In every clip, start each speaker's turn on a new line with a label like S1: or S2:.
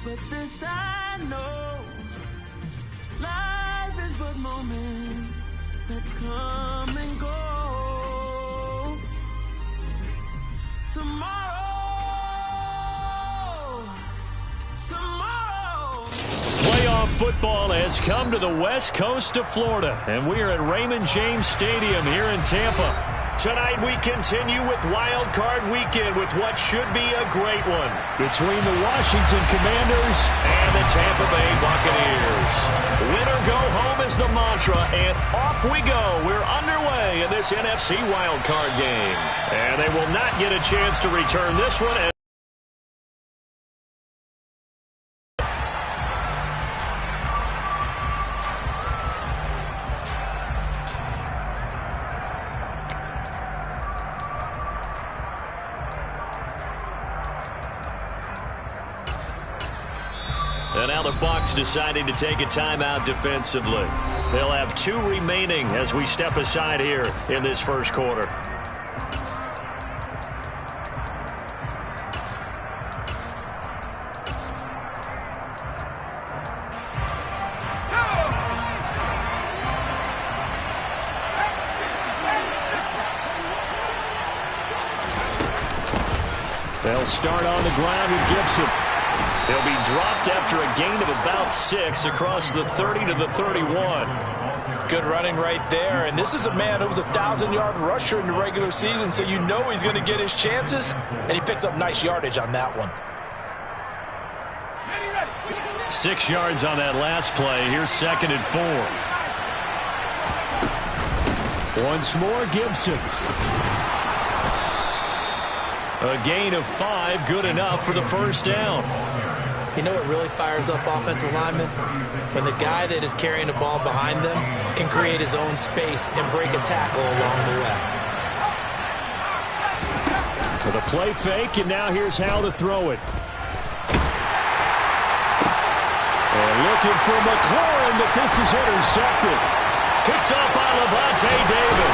S1: But this I know, life is but moments that come and go. Tomorrow.
S2: Playoff football has come to the west coast of Florida, and we are at Raymond James Stadium here in Tampa. Tonight we continue with Wild Card Weekend with what should be a great one between the Washington Commanders and the Tampa Bay Buccaneers. Win or go home is the mantra, and off we go. We're underway in this NFC Wild Card game, and they will not get a chance to return this one. And now the Bucs deciding to take a timeout defensively. They'll have 2 remaining as we step aside here in this first quarter. They'll start on the ground with Gibson. He'll be dropped after a gain of about 6 across the 30 to the 31.
S3: Good running right there. And this is a man who was a 1,000-yard rusher in the regular season, so you know he's going to get his chances, and he picks up nice yardage on that one.
S2: 6 yards on that last play. Here's 2nd and 4. Once more, Gibson. A gain of 5, good enough for the first down.
S4: You know what really fires up offensive linemen? When the guy that is carrying the ball behind them can create his own space and break a tackle along the way.
S2: For the play fake, and now here's how to throw it. And looking for McLaurin, but this is intercepted. Picked up by Lavonte David.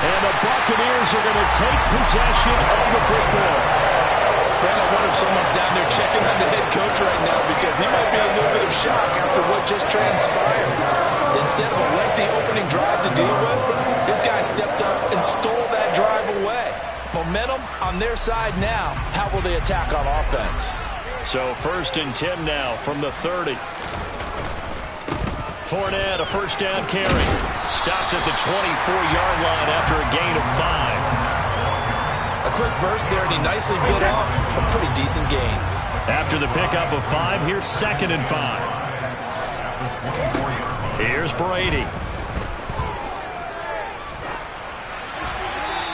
S2: And the Buccaneers are going to take possession of the football.
S3: Brandon, I wonder if someone's down there checking on the head coach right now because he might be in a little bit of shock after what just transpired. Instead of a lengthy opening drive to deal with, this guy stepped up and stole that drive away. Momentum on their side now. How will they attack on offense?
S2: So 1st and 10 now from the 30. Fournette, a first down carry. Stopped at the 24-yard line after a gain of 5.
S4: A quick burst there, and he nicely bit off a pretty decent gain.
S2: After the pickup of 5, here's 2nd and 5. Here's Brady.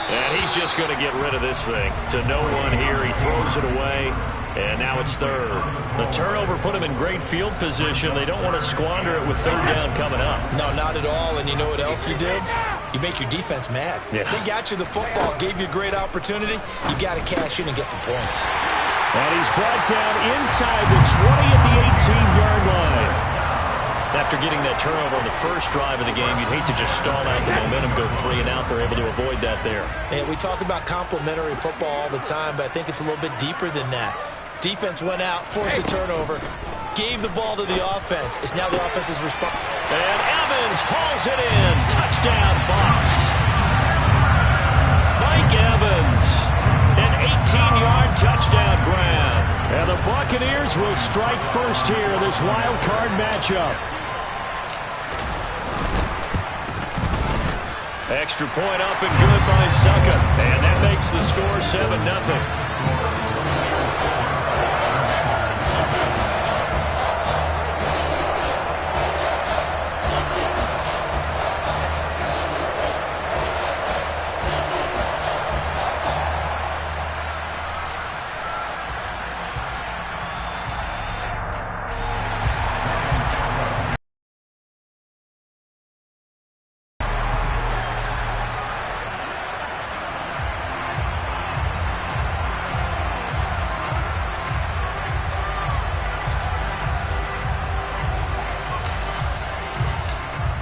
S2: And he's just going to get rid of this thing. To no one here, he throws it away. And now it's 3rd. The turnover put him in great field position. They don't want to squander it with 3rd down coming up.
S4: No, not at all. And you know what else you did? You make your defense mad.
S2: Yeah.
S4: They got you the football, gave you a great opportunity. You got to cash in and get some points.
S2: And he's brought down inside the 20 at the 18-yard line. After getting that turnover on the first drive of the game, you'd hate to just stall out the momentum, go 3 and out. They're able to avoid that there.
S4: And we talk about complementary football all the time, but I think it's a little bit deeper than that. Defense went out, forced a turnover, gave the ball to the offense. It's now the offense's response.
S2: And Evans hauls it in. Touchdown, Bucs. Mike Evans, an 18-yard touchdown grab. And the Buccaneers will strike first here in this wild card matchup. Extra point up and good by Suckup. And that makes the score 7-0.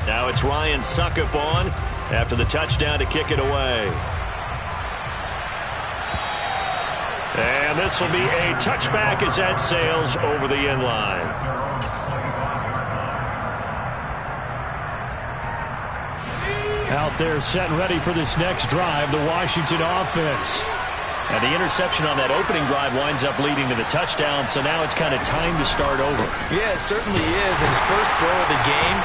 S2: Now it's Ryan Suckup on after the touchdown to kick it away. And And this will be a touchback as that sails over the end line. Out there set and ready for this next drive, the Washington offense.
S5: And the interception on that opening drive winds up leading to the touchdown, so now it's kind of time to start over.
S4: Yeah, it certainly is. His first throw of the game.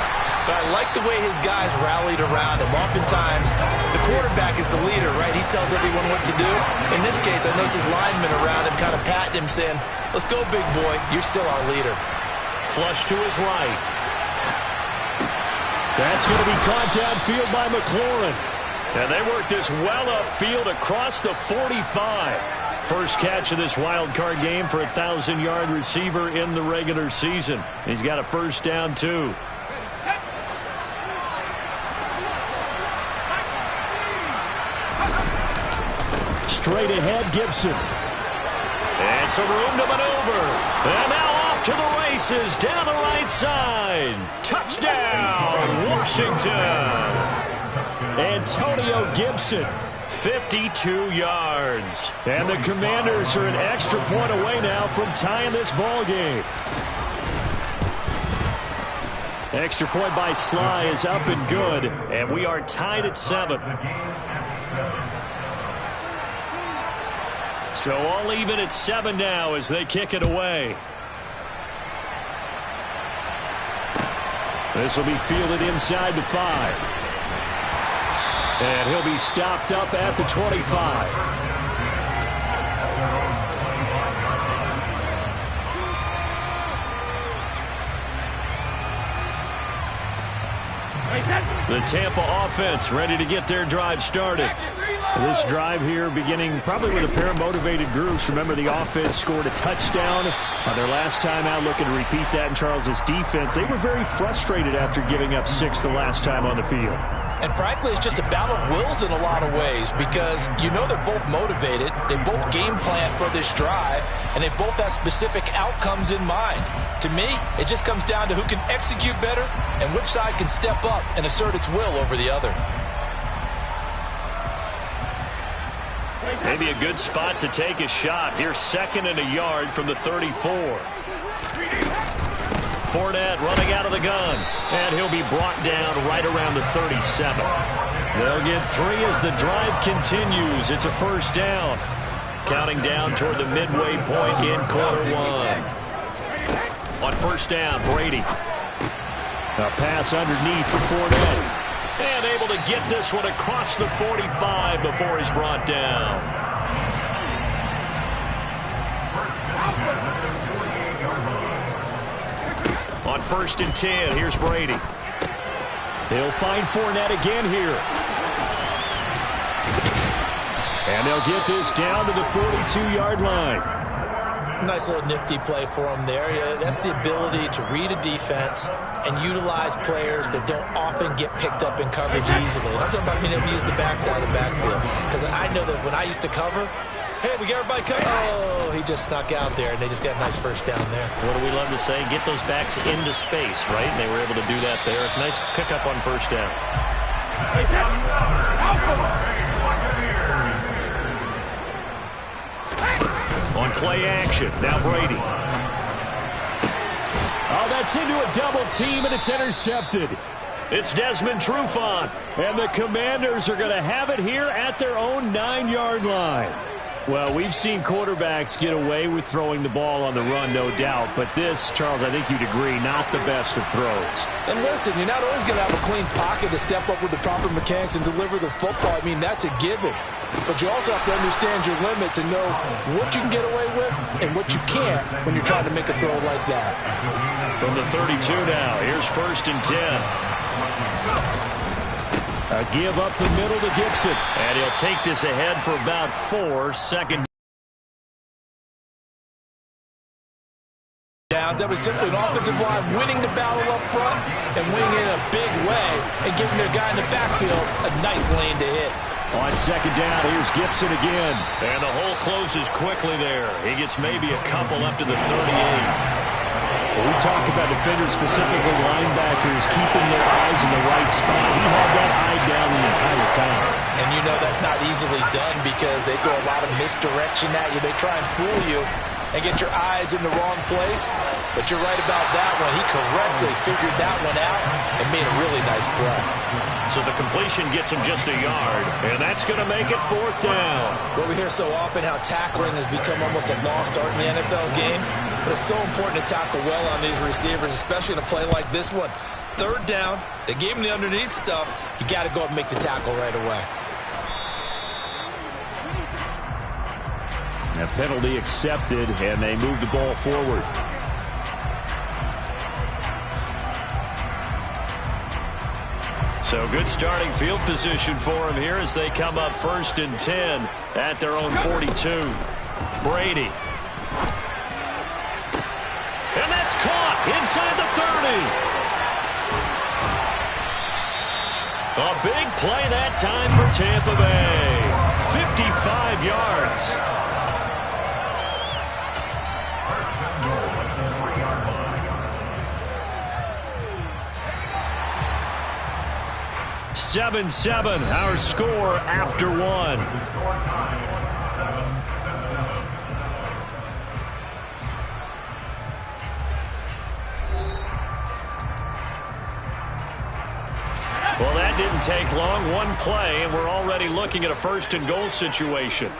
S4: But I like the way his guys rallied around him. Oftentimes, the quarterback is the leader, right? He tells everyone what to do. In this case, I noticed his linemen around him kind of patting him, saying, let's go, big boy. You're still our leader.
S2: Flush to his right. That's going to be caught downfield by McLaurin. And they work this well upfield across the 45. First catch of this wild card game for a 1,000-yard receiver in the regular season. He's got a first down, too. Straight ahead, Gibson. And some room to maneuver. And now off to the races down the right side. Touchdown, Washington. Antonio Gibson, 52 yards. And the Commanders are an extra point away now from tying this ball game. Extra point by Sly is up and good, and we are tied at 7. So all even at 7 now as they kick it away. This will be fielded inside the 5. And he'll be stopped up at the 25. The Tampa offense ready to get their drive started. This drive here beginning probably with a pair of motivated groups. Remember, the offense scored a touchdown on their last time out, looking to repeat that in Charles's defense. They were very frustrated after giving up 6 the last time on the field.
S4: And frankly, it's just a battle of wills in a lot of ways because you know they're both motivated. They both game plan for this drive, and they both have specific outcomes in mind. To me, it just comes down to who can execute better and which side can step up and assert its will over the other.
S2: Maybe a good spot to take a shot. Here's 2nd and a yard from the 34. Fournette running out of the gun, and he'll be brought down right around the 37. They'll get 3 as the drive continues. It's a first down. Counting down toward the midway point in quarter 1. On first down, Brady. A pass underneath for Fournette. And able to get this one across the 45 before he's brought down. On 1st and 10, here's Brady. He'll find Fournette again here. And they'll get this down to the 42-yard line.
S4: Nice little nifty play for him there. Yeah, that's the ability to read a defense and utilize players that don't often get picked up in coverage easily. And I'm talking about being able to use the backside of the backfield. Because I know that when I used to cover, hey, we got everybody covered. Oh, he just snuck out there, and they just got a nice first down there.
S5: What do we love to say? Get those backs into space, right? And they were able to do that there. Nice pickup on first down.
S2: On play action, now Brady. Oh, that's into a double team, and it's intercepted. It's Desmond Trufant, and the Commanders are going to have it here at their own 9-yard line. Well, we've seen quarterbacks get away with throwing the ball on the run, no doubt. But this, Charles, I think you'd agree, not the best of throws.
S3: And listen, you're not always going to have a clean pocket to step up with the proper mechanics and deliver the football. I mean, that's a given. But you also have to understand your limits and know what you can get away with and what you can't when you're trying to make a throw like that.
S2: From the 32 now, here's 1st and 10. A give up the middle to Gibson. And he'll take this ahead for about 4 seconds.
S4: Downs. That was simply an offensive line winning the battle up front and winning in a big way and giving their guy in the backfield a nice lane to hit.
S2: On 2nd down, here's Gibson again. And the hole closes quickly there. He gets maybe a couple up to the 38.
S5: We talk about defenders, specifically linebackers, keeping their eyes in the right spot. He had that eye down the entire time.
S4: And you know that's not easily done because they throw a lot of misdirection at you. They try and fool you and get your eyes in the wrong place. But you're right about that one. He correctly figured that one out and made a really nice play.
S2: So the completion gets him just a yard, and that's going to make it 4th down.
S4: Well, we hear so often how tackling has become almost a lost art in the NFL game, but it's so important to tackle well on these receivers, especially in a play like this one. 3rd down, they gave him the underneath stuff. You got to go up and make the tackle right away.
S5: A penalty accepted, and they move the ball forward.
S2: So good starting field position for him here as they come up 1st and 10 at their own 42. Brady. And that's caught inside the 30. A big play that time for Tampa Bay. 55 yards. Seven, our score after 1. Well, that didn't take long. One play, and we're already looking at a 1st and goal situation.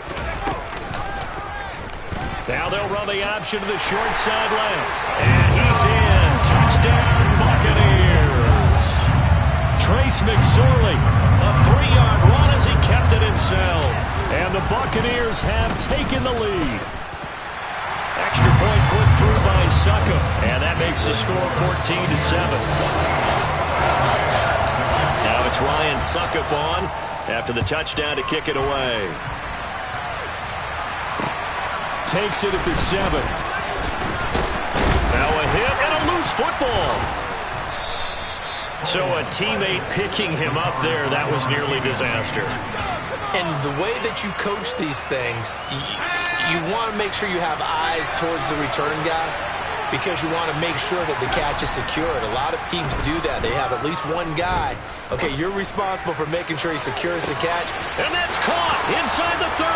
S2: Now they'll run the option to the short side left. And he's in. Touchdown, Buccaneers. Trace McSorley, a 3-yard run as he kept it himself. And the Buccaneers have taken the lead. Extra point put through by Succop. And that makes the score 14-7. Now it's Ryan Succop on after the touchdown to kick it away. Takes it at the 7. Now a hit and a loose football. So a teammate picking him up there, that was nearly disaster.
S4: And the way that you coach these things, you want to make sure you have eyes towards the return guy because you want to make sure that the catch is secured. A lot of teams do that. They have at least one guy. Okay, you're responsible for making sure he secures the catch.
S2: And that's caught inside the 30.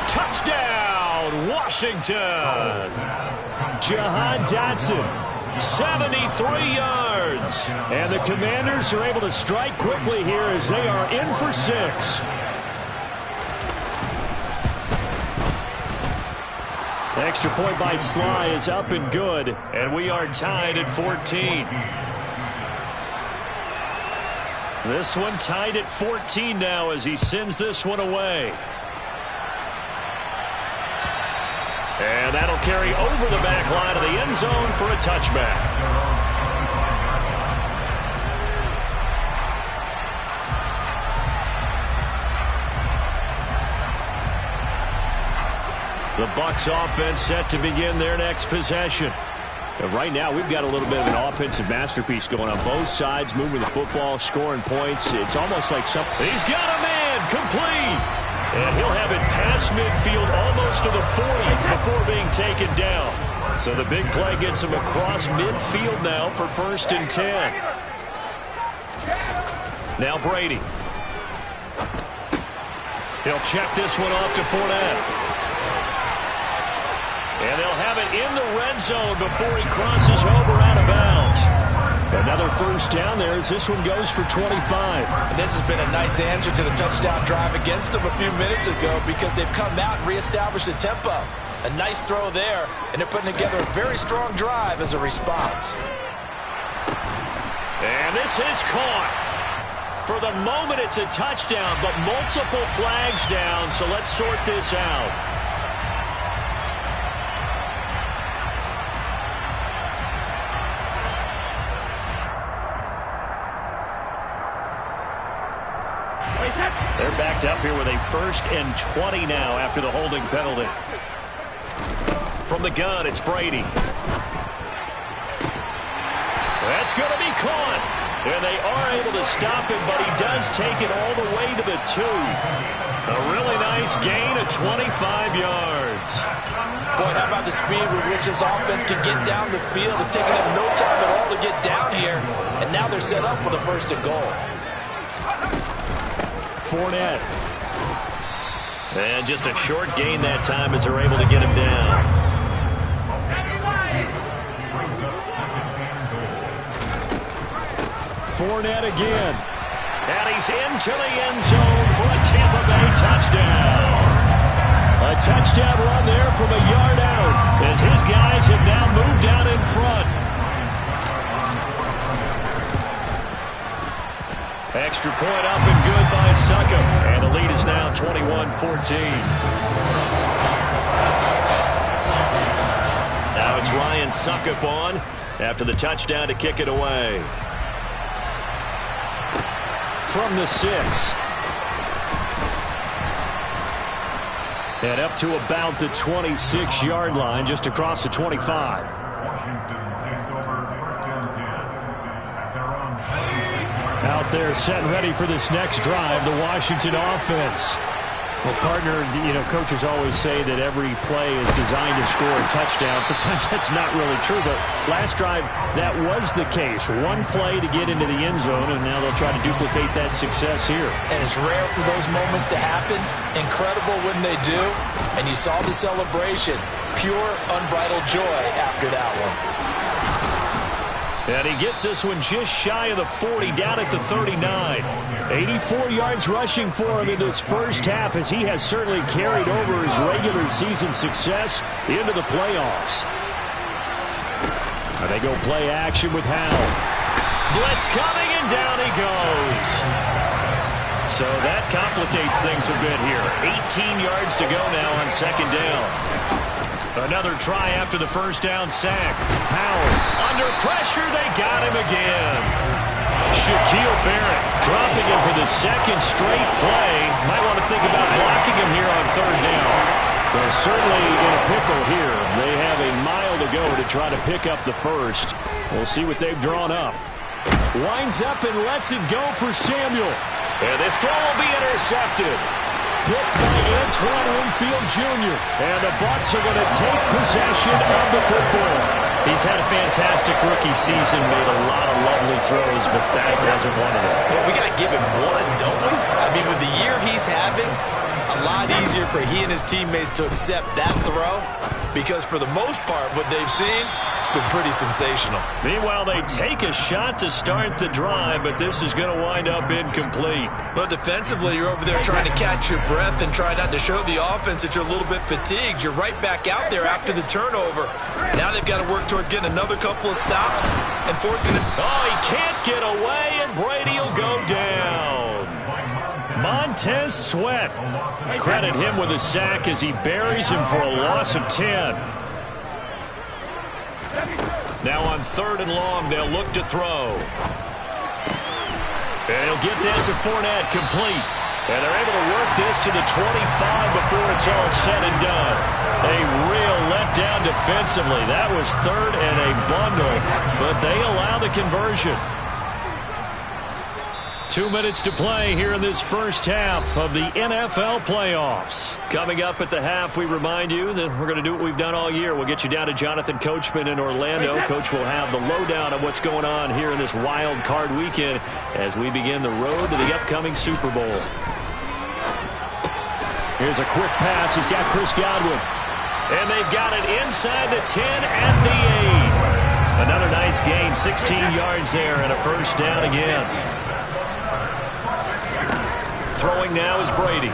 S2: Touchdown, Washington. Jahan Dotson. 73 yards.
S5: And the Commanders are able to strike quickly here as they are in for 6. The extra point by Sly is up and good.
S2: And we are tied at 14. This one tied at 14 now as he sends this one away. And that'll carry over the back line of the end zone for a touchback. The Bucs offense set to begin their next possession.
S5: And right now, we've got a little bit of an offensive masterpiece going on both sides, moving the football, scoring points. It's almost like something.
S2: He's got a man complete. And he'll have it past midfield almost to the 40 before being taken down. So the big play gets him across midfield now for 1st and 10. Now Brady. He'll check this one off to Fournette. And they'll have it in the red zone before he crosses over out of bounds.
S5: Another 1st down there as this one goes for 25.
S4: And this has been a nice answer to the touchdown drive against them a few minutes ago because they've come out and reestablished the tempo. A nice throw there, and they're putting together a very strong drive as a response.
S2: And this is caught. For the moment, it's a touchdown, but multiple flags down, so let's sort this out. They're backed up here with a 1st and 20 now after the holding penalty. From the gun, it's Brady. That's going to be caught. And they are able to stop him, but he does take it all the way to the 2. A really nice gain of 25 yards.
S4: Boy, how about the speed with which this offense can get down the field? It's taken them no time at all to get down here, and now they're set up with a 1st and goal.
S2: Fournette. And just a short gain that time as they're able to get him down. Fournette again. And he's into the end zone for a Tampa Bay touchdown. A touchdown run there from a yard out as his guys have now moved out in front. Extra point up and good by Succop. And the lead is now 21-14. Now it's Ryan Succop on after the touchdown to kick it away. From the 6. And up to about the 26-yard line, just across the 25. Out there set and ready for this next drive, the Washington offense. Well, partner, coaches always say that every play is designed to score a touchdown. Sometimes that's not really true, but last drive, that was the case. One play to get into the end zone, and now they'll try to duplicate that success here.
S4: And it's rare for those moments to happen. Incredible when they do. And you saw the celebration. Pure, unbridled joy after that one.
S2: And he gets this one just shy of the 40, down at the 39. 84 yards rushing for him in this first half, as he has certainly carried over his regular season success into the playoffs. And they go play action with Howell. Blitz coming, and down he goes. So that complicates things a bit here. 18 yards to go now on 2nd down. Another try after the first down sack. Howell under pressure. They got him again. Shaquille Barrett dropping him for the 2nd straight play. Might want to think about blocking him here on 3rd down. They're certainly in a pickle here. They have a mile to go to try to pick up the first. We'll see what they've drawn up. Winds up and lets it go for Samuel. And this throw will be intercepted. Picked by Antoine Winfield Jr. And the Bucs are going to take possession of the football. He's had a fantastic rookie season, made a lot of lovely throws, but that wasn't one of them.
S4: Well, we got to give him one, don't we? I mean, with the year he's having, a lot easier for he and his teammates to accept that throw, because for the most part, what they've seen, it's been pretty sensational.
S2: Meanwhile, they take a shot to start the drive, but this is going to wind up incomplete.
S4: But defensively, you're over there trying to catch your breath and try not to show the offense that you're a little bit fatigued. You're right back out there after the turnover. Now they've got to work towards getting another couple of stops and forcing it.
S2: Oh, he can't get away, and Brady will go down. Montez Sweat. Credit him with a sack as he buries him for a loss of 10. Now on 3rd and long, they'll look to throw. And he'll get that to Fournette, complete. And they're able to work this to the 25 before it's all said and done. A real letdown defensively. That was 3rd and a bundle, but they allow the conversion. 2 minutes to play here in this first half of the NFL playoffs. Coming up at the half, we remind you that we're going to do what we've done all year. We'll get you down to Jonathan Coachman in Orlando. Coach will have the lowdown of what's going on here in this wild card weekend as we begin the road to the upcoming Super Bowl. Here's a quick pass. He's got Chris Godwin. And they've got it inside the 10 at the 8. Another nice gain, 16 yards there, and a first down again. Throwing now is Brady.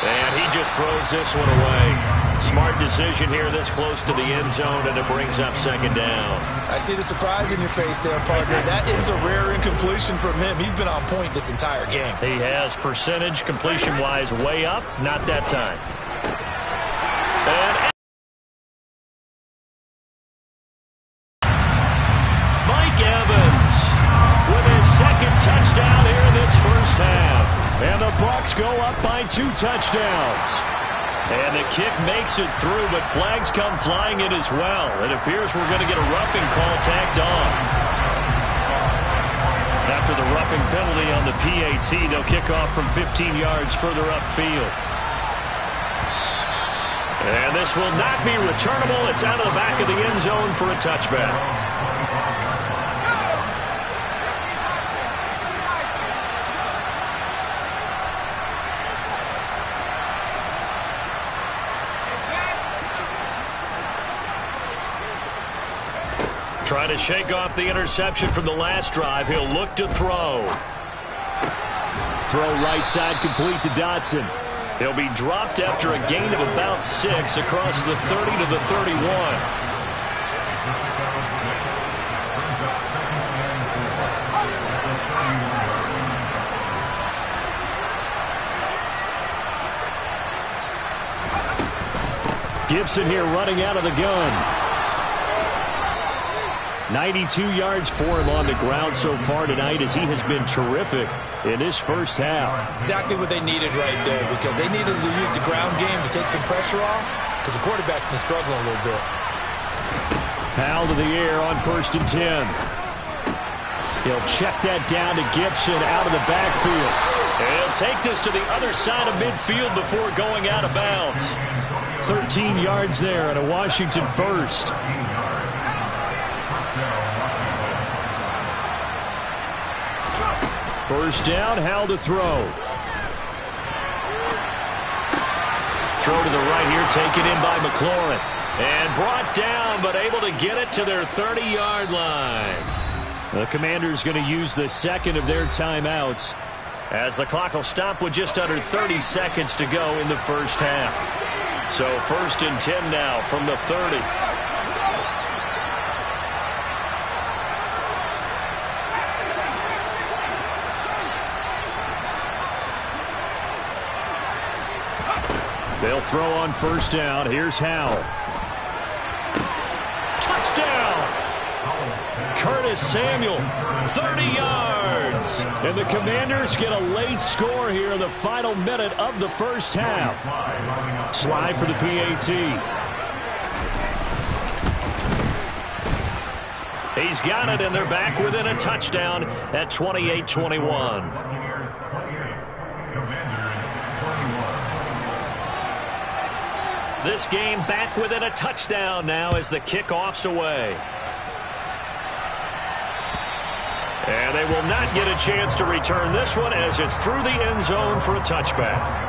S2: And he just throws this one away. Smart decision here this close to the end zone, and it brings up 2nd down.
S4: I see the surprise in your face there, partner. That is a rare incompletion from him. He's been on point this entire game.
S2: He has percentage completion-wise way up. Not that time. And Mike Evans with his 2nd touchdown here in this first half. And the Bucs go up by 2 touchdowns. And the kick makes it through, but flags come flying in as well. It appears we're going to get a roughing call tacked on. After the roughing penalty on the PAT, they'll kick off from 15 yards further upfield. And this will not be returnable. It's out of the back of the end zone for a touchback. Trying to shake off the interception from the last drive. He'll look to throw. Throw right side complete to Dotson. He'll be dropped after a gain of about 6 across the 30 to the 31. Gibson here running out of the gun. 92 yards for him on the ground so far tonight, as he has been terrific in this first half.
S4: Exactly what they needed right there, because they needed to use the ground game to take some pressure off, because the quarterback's been struggling a little bit.
S2: Powell to the air on 1st and 10. He'll check that down to Gibson out of the backfield. And he'll take this to the other side of midfield before going out of bounds. 13 yards there and a Washington first. First down, Howell to throw. Throw to the right here, taken in by McLaurin. And brought down, but able to get it to their 30-yard line. The Commanders going to use the second of their timeouts, as the clock will stop with just under 30 seconds to go in the first half. So 1st and 10 now from the 30. They'll throw on 1st down. Here's Howell. Touchdown! Curtis Samuel, 30 yards. And the Commanders get a late score here in the final minute of the first half. Slide for the PAT. He's got it, and they're back within a touchdown at 28-21. This game back within a touchdown now as the kickoff's away. And they will not get a chance to return this one, as it's through the end zone for a touchback.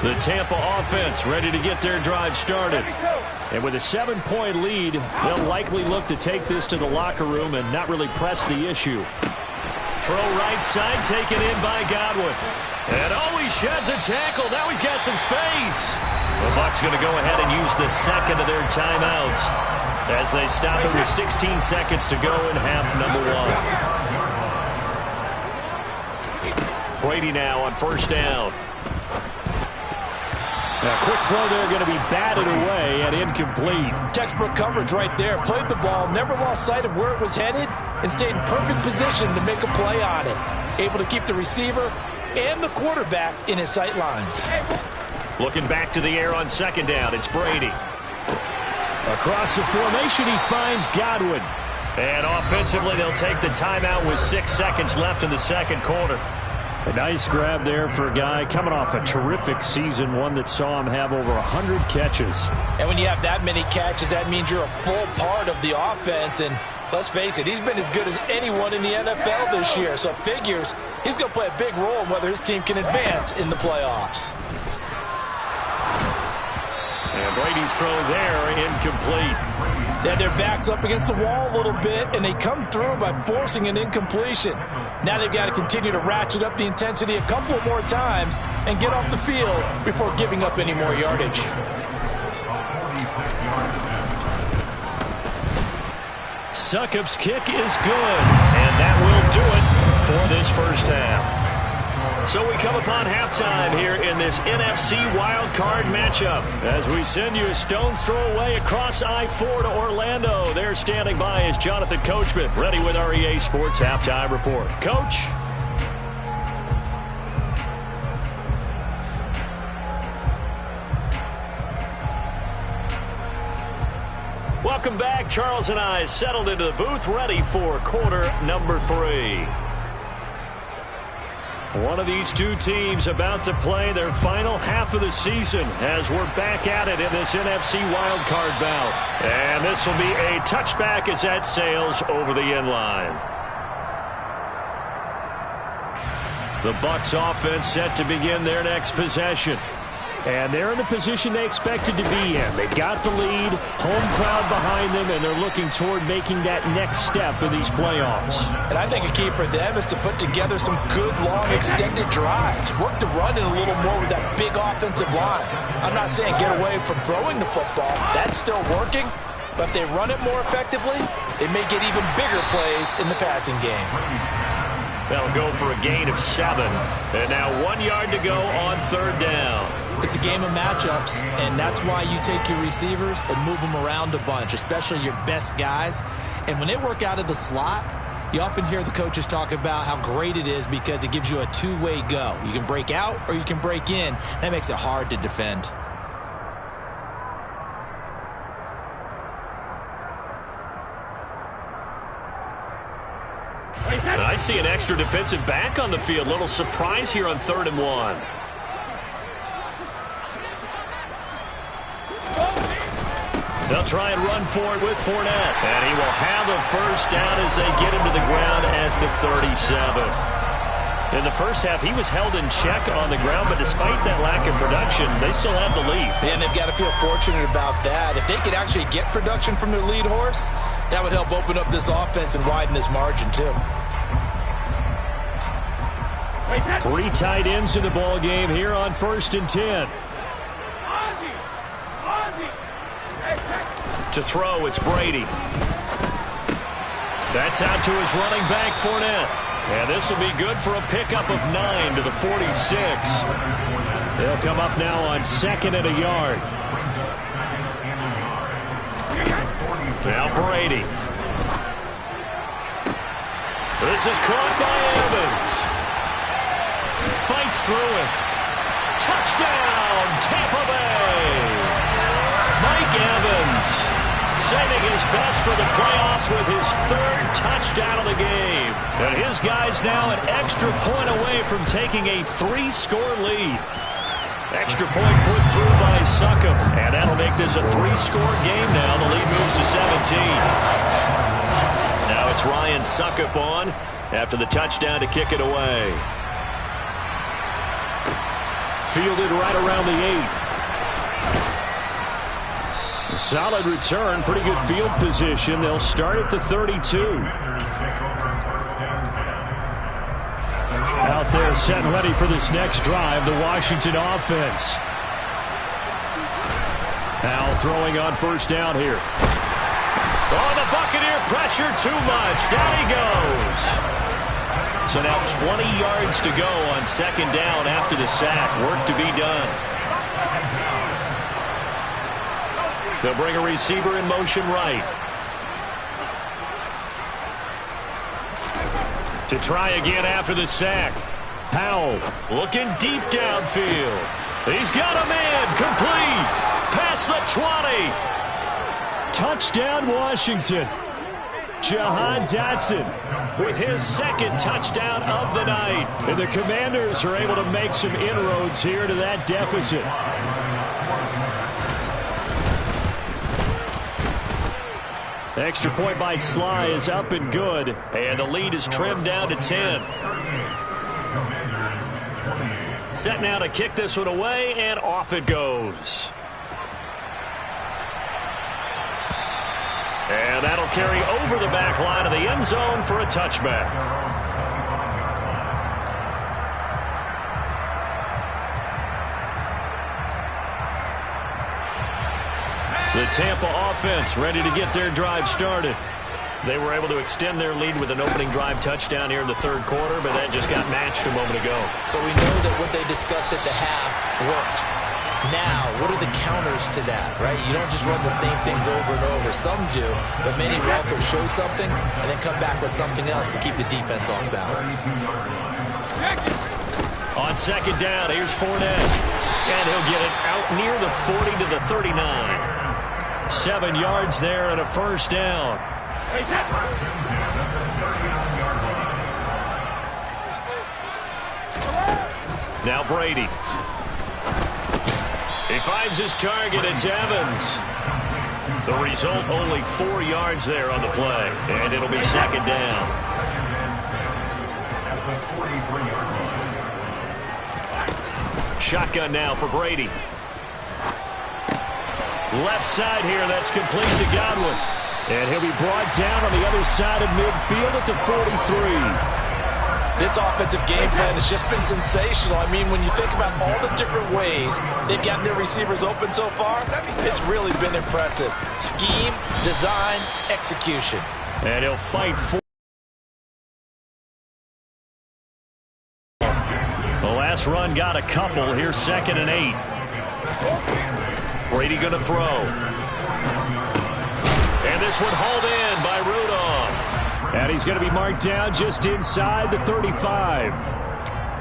S2: The Tampa offense ready to get their drive started. And with a 7-point lead, they'll likely look to take this to the locker room and not really press the issue. Throw right side, taken in by Godwin. And he sheds a tackle. Now he's got some space. The Bucs going to go ahead and use the second of their timeouts as they stop it with 16 seconds to go in half number 1. Brady now on 1st down. A quick throw there, going to be batted away and incomplete.
S4: Textbook coverage right there. Played the ball, never lost sight of where it was headed, and stayed in perfect position to make a play on it. Able to keep the receiver and the quarterback in his sight lines.
S2: Looking back to the air on 2nd down, it's Brady. Across the formation, he finds Godwin. And offensively, they'll take the timeout with 6 seconds left in the second quarter. A nice grab there for a guy coming off a terrific season, one that saw him have over 100 catches.
S4: And when you have that many catches, that means you're a full part of the offense. And let's face it, he's been as good as anyone in the NFL this year. So it figures he's going to play a big role in whether his team can advance in the playoffs.
S2: And Brady's throw there, incomplete.
S4: They had their backs up against the wall a little bit, and they come through by forcing an incompletion. Now they've got to continue to ratchet up the intensity a couple of more times and get off the field before giving up any more yardage. Succop's kick is good, and that will do it for this first half.
S2: So we come upon halftime here in this NFC wildcard matchup as we send you a stone's throw away across I-4 to Orlando. There standing by is Jonathan Coachman, ready with our EA Sports Halftime Report. Coach? Welcome back. Charles and I settled into the booth, ready for quarter number 3. One of these two teams about to play their final half of the season as we're back at it in this NFC wildcard bout. And this will be a touchback as that sails over the end line. The Bucs offense set to begin their next possession. And they're in the position they expected to be in. They got the lead, home crowd behind them, and they're looking toward making that next step in these playoffs.
S4: And I think a key for them is to put together some good, long, extended drives. Work the run in a little more with that big offensive line. I'm not saying get away from throwing the football. That's still working. But if they run it more effectively, they may get even bigger plays in the passing game.
S2: That'll go for a gain of 7. And now 1 yard to go on third down.
S4: It's a game of matchups, and that's why you take your receivers and move them around a bunch, especially your best guys. And when they work out of the slot, you often hear the coaches talk about how great it is because it gives you a two-way go. You can break out or you can break in. That makes it hard to defend.
S2: I see an extra defensive back on the field. Little surprise here on 3rd and 1. They'll try and run for it with Fournette. And he will have a first down as they get him to the ground at the 37. In the first half, he was held in check on the ground, but despite that lack of production, they still have the lead.
S4: And they've got to feel fortunate about that. If they could actually get production from their lead horse, that would help open up this offense and widen this margin, too.
S2: 3 tight ends in the ball game here on 1st and 10. To throw, it's Brady. That's out to his running back, Fournette. And this will be good for a pickup of 9 to the 46. They'll come up now on 2nd and a yard. Now Brady. This is caught by Evans. Fights through it. Touchdown, Tampa Bay. Mike Evans saving his best for the playoffs with his 3rd touchdown of the game. And his guys now an extra point away from taking a 3-score lead. Extra point put through by Succop. And that'll make this a 3-score game now. The lead moves to 17. Now it's Ryan Succop on after the touchdown to kick it away. Fielded right around the 8. Solid return, pretty good field position. They'll start at the 32. Out there set and ready for this next drive, the Washington offense. Now throwing on 1st down here. Oh, the Buccaneer pressure too much. Down he goes. So now 20 yards to go on 2nd down after the sack. Work to be done. They'll bring a receiver in motion right. To try again after the sack. Powell looking deep downfield. He's got a man complete. Past the 20. Touchdown Washington. Jahan Dotson with his 2nd touchdown of the night. And the Commanders are able to make some inroads here to that deficit. Extra point by Sly is up and good. And the lead is trimmed down to 10. Set now to kick this one away, and off it goes. And that'll carry over the back line of the end zone for a touchback. The Tampa offense ready to get their drive started. They were able to extend their lead with an opening drive touchdown here in the third quarter, but that just got matched a moment ago.
S4: So we know that what they discussed at the half worked. Now, what are the counters to that, right? You don't just run the same things over and over. Some do, but many will also show something and then come back with something else to keep the defense on balance.
S2: On second down, here's Fournette. And he'll get it out near the 40 to the 39. 7 yards there and a first down. Now Brady. He finds his target. It's Evans. The result, only 4 yards there on the play. And it'll be second down. Shotgun now for Brady. Left side here, that's complete to Godwin. And he'll be brought down on the other side of midfield at the 43.
S3: This offensive game plan has just been sensational. I mean, when you think about all the different ways they've gotten their receivers open so far, it's really been impressive. Scheme, design, execution.
S2: And he'll fight for. The last run got a couple. Here's 2nd and 8. Brady going to throw. And this one hauled in by Rudolph. And he's going to be marked down just inside the 35.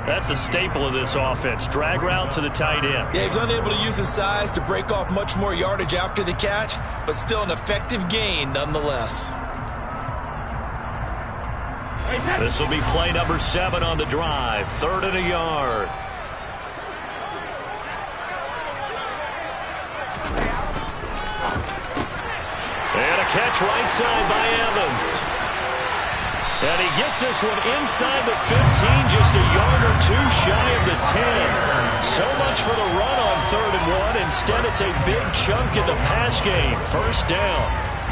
S2: That's a staple of this offense. Drag route to the tight end.
S4: Yeah, he's unable to use his size to break off much more yardage after the catch, but still an effective gain nonetheless.
S2: This will be play number 7 on the drive. 3rd and a yard. And a catch right side by Evans. And he gets this one inside the 15, just a yard or 2 shy of the 10. So much for the run on 3rd and 1. Instead, it's a big chunk in the pass game. First down.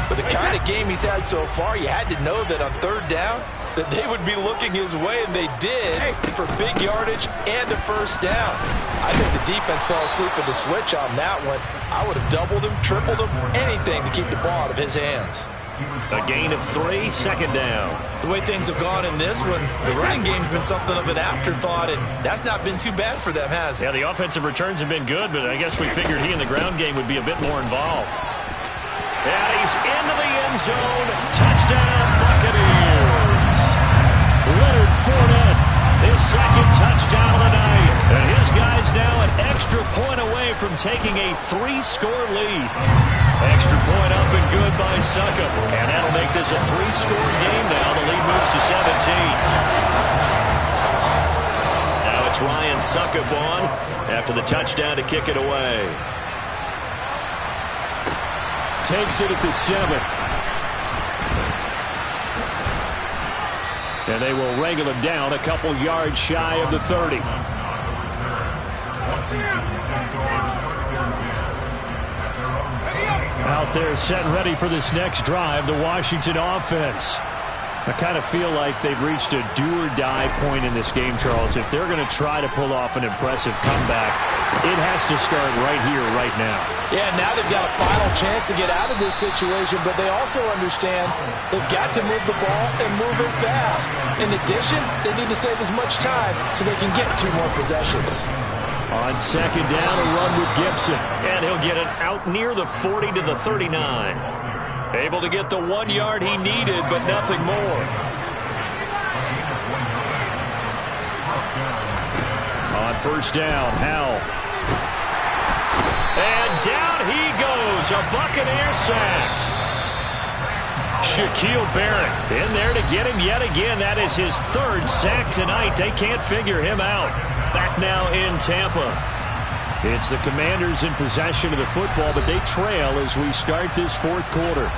S3: With the kind of game he's had so far, you had to know that on 3rd down, that they would be looking his way, and they did, for big yardage and a first down. I think the defense fell asleep with the switch on that one. I would have doubled him, tripled him, anything to keep the ball out of his hands.
S2: A gain of 3, 2nd down.
S4: The way things have gone in this one, the running game's been something of an afterthought, and that's not been too bad for them, has it?
S2: Yeah, the offensive returns have been good, but I guess we figured he in the ground game would be a bit more involved. And he's into the end zone. Touchdown, Buccaneers. Leonard Fournette, his 2nd touchdown of the night. And his guys now an extra point away from taking a 3-score lead. Extra point up and good by Succop. And that'll make this a 3-score game now. The lead moves to 17. Now it's Ryan Succop on after the touchdown to kick it away. Takes it at the 7. And they will wrangle him down a couple yards shy of the 30. Out there set and ready for this next drive, the Washington offense. I kind of feel like they've reached a do-or-die point in this game, Charles. If they're going to try to pull off an impressive comeback, it has to start right here, right now.
S4: Yeah, now they've got a final chance to get out of this situation, but they also understand they've got to move the ball and move it fast. In addition, they need to save as much time so they can get 2 more possessions.
S2: On 2nd down, a run with Gibson. And he'll get it out near the 40 to the 39. Able to get the 1 yard he needed, but nothing more. On 1st down, Howell. And down he goes, a Buccaneer sack. Shaquille Barrett in there to get him yet again. That is his 3rd sack tonight. They can't figure him out. Back now in Tampa. It's the Commanders in possession of the football, but they trail as we start this 4th quarter.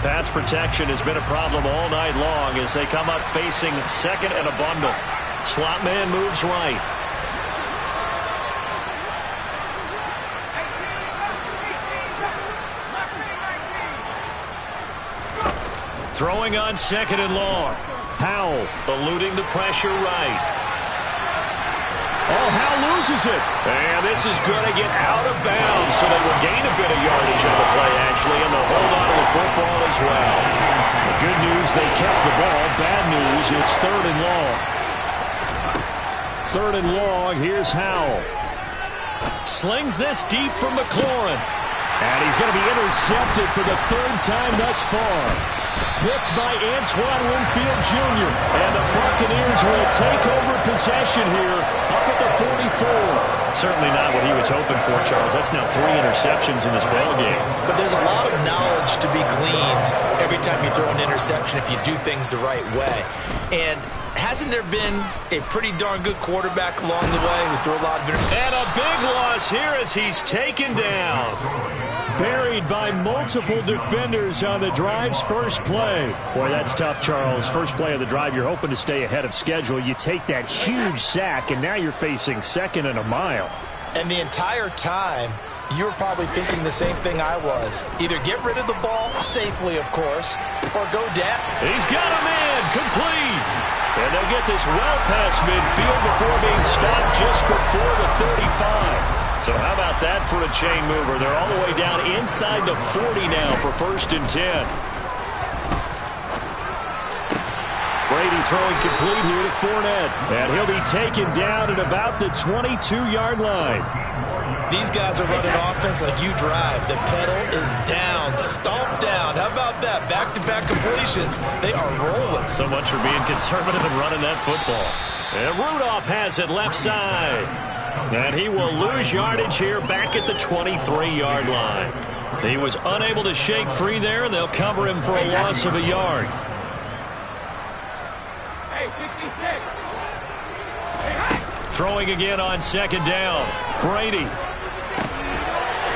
S2: Pass protection has been a problem all night long as they come up facing 2nd and a bundle. Slot man moves right. Throwing on 2nd and long. Howell eluding the pressure right. Oh, Howell loses it. And this is going to get out of bounds, so they will gain a bit of yardage on the play, actually, and they'll hold on to the football as well. The good news, they kept the ball. Bad news, it's 3rd and long. 3rd and long, here's Howell. Slings this deep from McLaurin. And he's going to be intercepted for the 3rd time thus far. Picked by Antoine Winfield Jr. And the Buccaneers will take over possession here up at the 44. Certainly not what he was hoping for, Charles. That's now 3 interceptions in this ballgame.
S4: But there's a lot of knowledge to be gleaned every time you throw an interception if you do things the right way. And hasn't there been a pretty darn good quarterback along the way who threw a lot of interceptions?
S2: And a big loss here as he's taken down. Buried by multiple defenders on the drive's first play. Boy, that's tough, Charles. First play of the drive, you're hoping to stay ahead of schedule. You take that huge sack, and now you're facing 2nd and a mile.
S4: And the entire time, you were probably thinking the same thing I was. Either get rid of the ball, safely, of course, or go down.
S2: He's got a man, complete. And they'll get this well past midfield before being stopped just before the 35. So how about that for a chain mover? They're all the way down inside the 40 now for 1st and 10. Brady throwing complete here to Fournette. And he'll be taken down at about the 22-yard line.
S4: These guys are running offense like you drive. The pedal is down, stomped down. How about that? Back-to-back completions. They are rolling.
S2: So much for being conservative and running that football. And Rudolph has it left side. And he will lose yardage here back at the 23-yard line. He was unable to shake free there, and they'll cover him for a loss of a yard. Throwing again on 2nd down. Brady.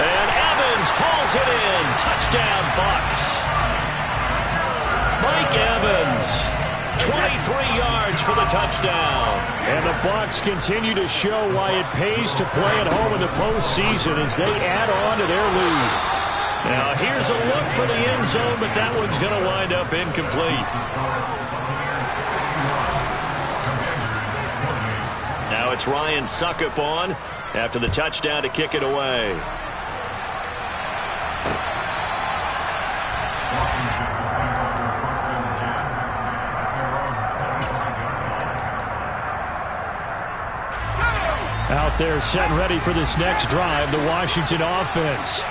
S2: And Evans hauls it in. Touchdown, Bucs. Mike Evans. 23 yards for the touchdown. And the Bucs continue to show why it pays to play at home in the postseason as they add on to their lead. Now here's a look for the end zone, but that one's going to wind up incomplete. Now it's Ryan Succop on after the touchdown to kick it away. Out there set and ready for this next drive, the Washington offense.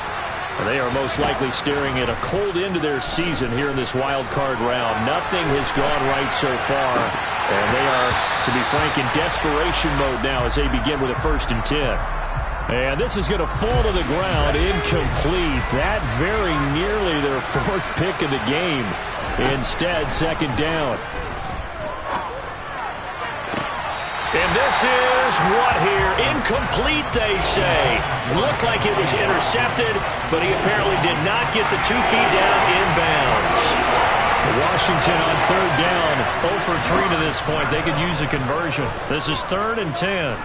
S2: They are most likely staring at a cold end to their season here in this wild card round. Nothing has gone right so far, and they are, to be frank, in desperation mode now as they begin with a 1st and 10. And this is going to fall to the ground, incomplete. That very nearly their 4th pick of the game. Instead, 2nd down. And this is what here? Incomplete, they say. Looked like it was intercepted, but he apparently did not get the 2 feet down inbounds. Washington on 3rd down, 0 for 3 to this point. They could use a conversion. This is 3rd and 10.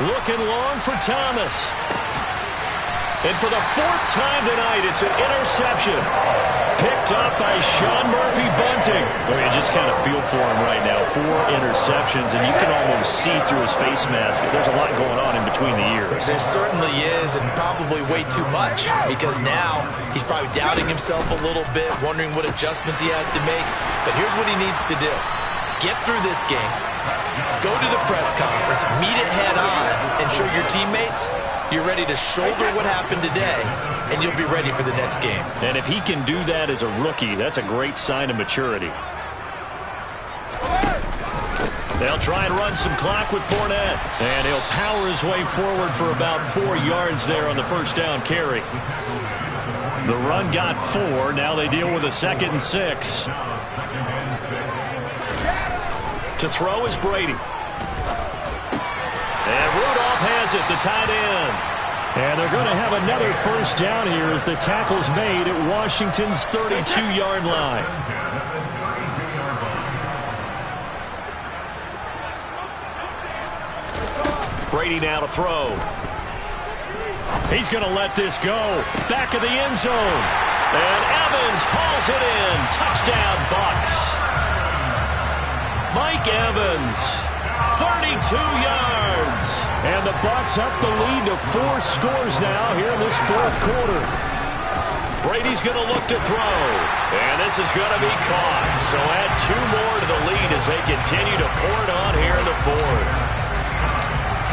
S2: Looking long for Thomas. And for the 4th time tonight, it's an interception. Picked up by Sean Murphy-Bunting. Oh, you just kind of feel for him right now. 4 interceptions, and you can almost see through his face mask. There's a lot going on in between the ears.
S4: There certainly is, and probably way too much, because now he's probably doubting himself a little bit, wondering what adjustments he has to make. But here's what he needs to do. Get through this game. Go to the press conference, meet it head on, and show your teammates you're ready to shoulder what happened today, and you'll be ready for the next game.
S2: And if he can do that as a rookie, that's a great sign of maturity. They'll try and run some clock with Fournette, and he'll power his way forward for about 4 yards there on the 1st down carry. The run got 4. Now they deal with a 2nd and 6. To throw is Brady. And Rudolph has it, the tight end. And they're going to have another 1st down here as the tackle's made at Washington's 32-yard line. Brady now to throw. He's going to let this go. Back of the end zone. And Evans hauls it in. Touchdown, Bucs. Mike Evans, 32 yards. And the Bucs up the lead to 4 scores now here in this fourth quarter. Brady's going to look to throw. And this is going to be caught. So add 2 more to the lead as they continue to pour it on here in the fourth.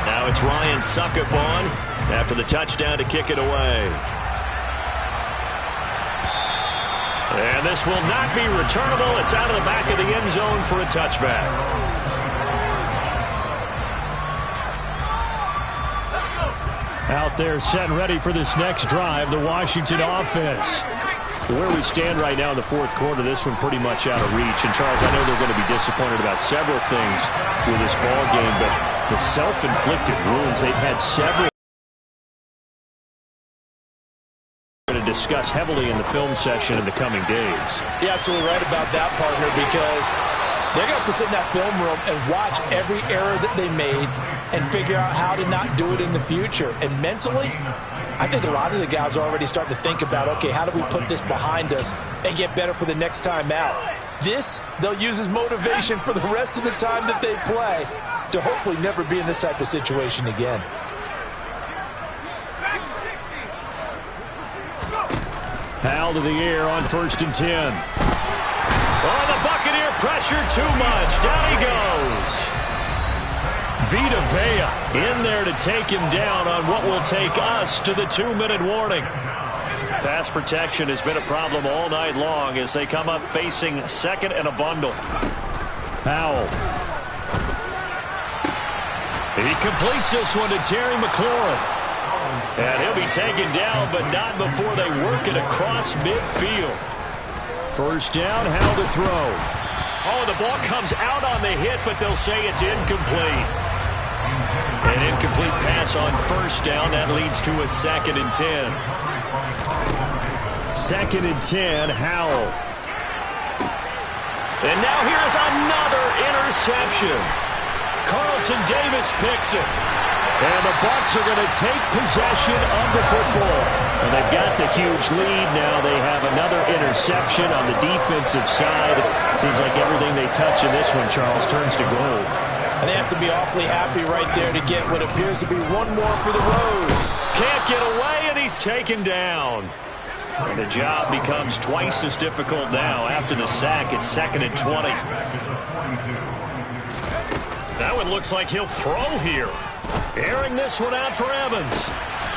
S2: Now it's Ryan Succop on after the touchdown to kick it away. And this will not be returnable. It's out of the back of the end zone for a touchback. Out there set and ready for this next drive, the Washington offense. Where we stand right now in the fourth quarter, this one pretty much out of reach. And, Charles, I know they're going to be disappointed about several things with this ball game, but the self-inflicted wounds, they've had several. We're going to discuss heavily in the film session in the coming days.
S4: You're absolutely right about that, partner, because they're going to have to sit in that film room and watch every error that they made and figure out how to not do it in the future. And mentally, I think a lot of the guys are already starting to think about, okay, how do we put this behind us and get better for the next time out? This, they'll use as motivation for the rest of the time that they play to hopefully never be in this type of situation again.
S2: Powell to the air on 1st and 10. Oh, the Buccaneer pressure too much. Down he goes. Vita Vea in there to take him down on what will take us to the 2-minute warning. Pass protection has been a problem all night long as they come up facing second and a bundle. Powell. He completes this one to Terry McLaurin. And he'll be taken down, but not before they work it across midfield. First down, Howell to throw. Oh, the ball comes out on the hit, but they'll say it's incomplete. An incomplete pass on first down. That leads to a 2nd and 10. 2nd and 10, Howell. And now here's another interception. Carlton Davis picks it. And the Bucs are going to take possession of the football. And they've got the huge lead. Now they have another interception on the defensive side. Seems like everything they touch in this one, Charles, turns to gold.
S4: And they have to be awfully happy right there to get what appears to be one more for the road.
S2: Can't get away, and he's taken down. And the job becomes twice as difficult now. After the sack, it's 2nd and 20. That one looks like he'll throw here. Airing this one out for Evans.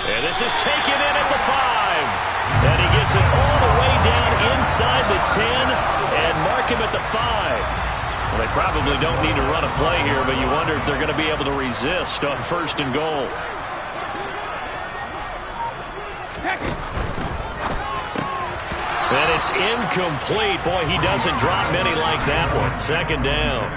S2: And this is taken in at the 5. And he gets it all the way down inside the 10 and mark him at the 5. Well, they probably don't need to run a play here, but you wonder if they're going to be able to resist on 1st and goal. And it's incomplete. Boy, he doesn't drop many like that one. 2nd down.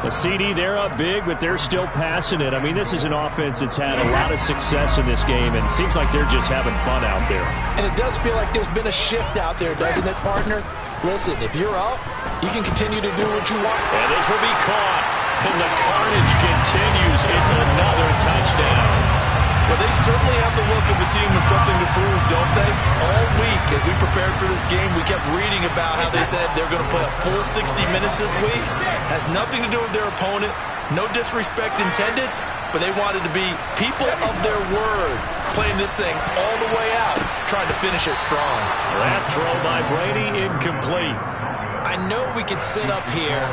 S2: The CD, they're up big, but they're still passing it. I mean, this is an offense that's had a lot of success in this game, and it seems like they're just having fun out there.
S4: And it does feel like there's been a shift out there, doesn't it, partner? Listen, if you're up, you can continue to do what you want.
S2: And this will be caught, and the carnage continues. It's another touchdown.
S3: Well, they certainly have the look of a team with something to prove, don't they? All week, as we prepared for this game, we kept reading about how they said they're going to play a full 60 minutes this week. Has nothing to do with their opponent. No disrespect intended, but they wanted to be people of their word, playing this thing all the way out, trying to finish it strong.
S2: That throw by Brady, incomplete.
S4: I know we could sit up here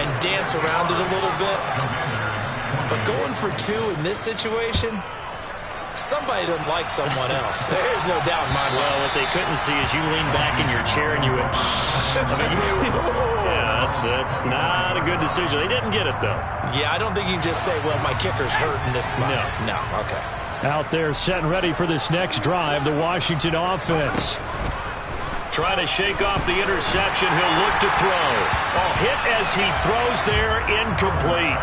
S4: and dance around it a little bit, but going for 2 in this situation, somebody doesn't like someone else. There's no doubt in my mind.
S2: Well, what they couldn't see is you lean back in your chair and you went, yeah, that's not a good decision. They didn't get it, though.
S4: Yeah, I don't think you can just say, well, my kicker's hurt in this spot. No, okay.
S2: Out there set and ready for this next drive, the Washington offense. Trying to shake off the interception. He'll look to throw. Oh, hit as he throws there, incomplete.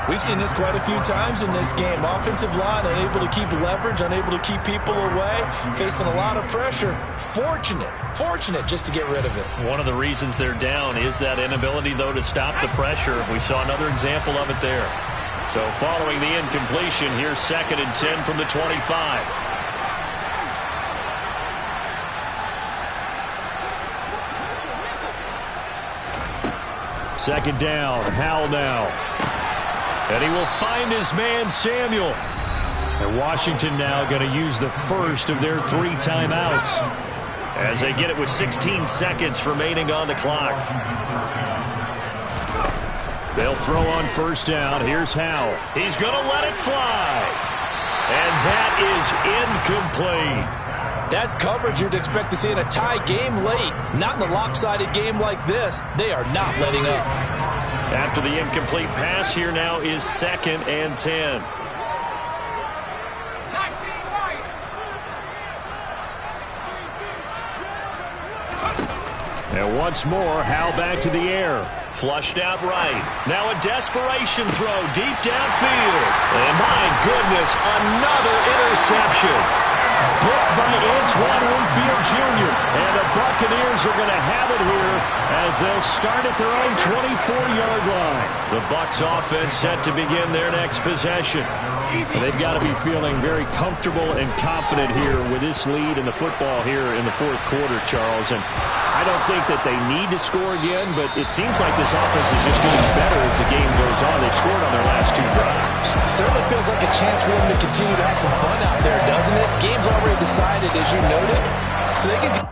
S4: We've seen this quite a few times in this game. Offensive line unable to keep leverage, unable to keep people away, facing a lot of pressure. Fortunate just to get rid of it.
S2: One of the reasons they're down is that inability, though, to stop the pressure. We saw another example of it there. So following the incompletion, here's 2nd and 10 from the 25. Second down, Howell now. And he will find his man, Samuel. And Washington now going to use the first of their 3 timeouts as they get it with 16 seconds remaining on the clock. They'll throw on first down. Here's Howell. He's going to let it fly. And that is incomplete.
S3: That's coverage you'd expect to see in a tie game late. Not in a lopsided game like this. They are not letting up.
S2: After the incomplete pass, here now is 2nd and 10. And once more, Howell back to the air. Flushed out right. Now a desperation throw deep downfield. And my goodness, another interception. Blocked by Antoine Winfield Jr. And the Buccaneers are going to have it here as they'll start at their own 24-yard line. The Bucs offense set to begin their next possession. And they've got to be feeling very comfortable and confident here with this lead in the football here in the 4th quarter, Charles. And I don't think that they need to score again, but it seems like this offense is just getting better as the game goes on. They've scored on their last 2 drives.
S3: Certainly feels like a chance for them to continue to have some fun out there, doesn't it? Game's already decided, as you noted, so they can...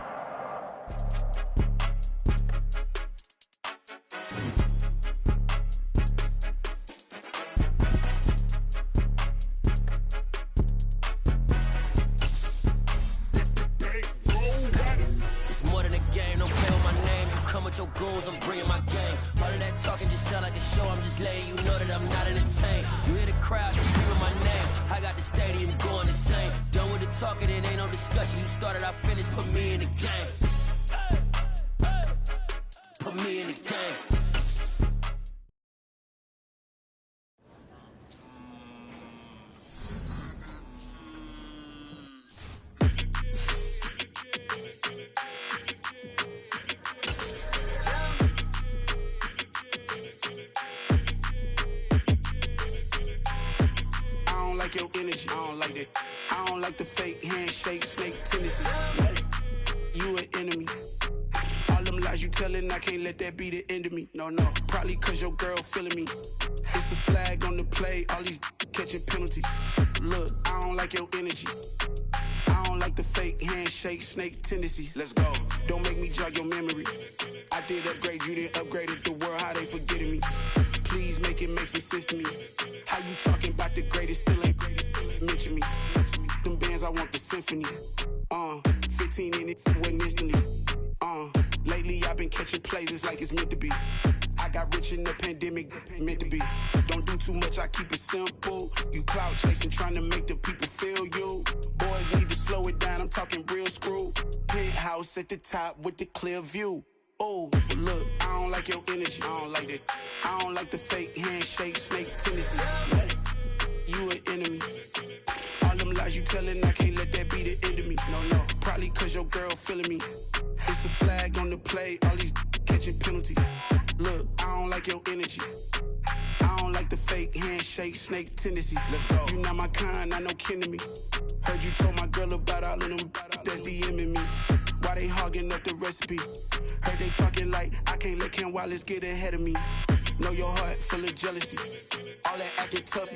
S6: Your energy, I don't like that. I don't like the fake handshake, snake tendency. You an enemy. All them lies you telling, I can't let that be the end of me. No, probably cause your girl feeling me. It's a flag on the play, all these catching penalties. Look, I don't like your energy. I don't like the fake handshake, snake tendency. Let's go. Don't make me jog your memory. I did upgrade, you didn't upgrade it. The world, how they forgetting me. Please make it make some sense to me. How you talking about the greatest, still ain't mention me. Them bands, I want the symphony. 15 in it, wasn't instantly. Lately I've been catching plays, it's like it's meant to be. I got rich in the pandemic, meant to be. Don't do too much, I keep it simple. You clout chasing, trying to make the people feel you. Boys need to slow it down, I'm talking real screw. Penthouse at the top with the clear view. Oh, look, I don't like your energy, I don't like that. I don't like the fake handshake, snake tendency. You an enemy. All them lies you telling, I can't let that be the end of me. No, probably cause your girl feeling me. It's a flag on the play, all these catching penalties. Look, I don't like your energy. I don't like the fake handshake, snake tendency. Let's go. You not my kind, I know kin to me. Heard you told my girl about all of them that's DMing me. Why they hogging up the recipe? Heard they talking like I can't let Ken Wallace get ahead of me. Know your heart full of jealousy. All that acting tough,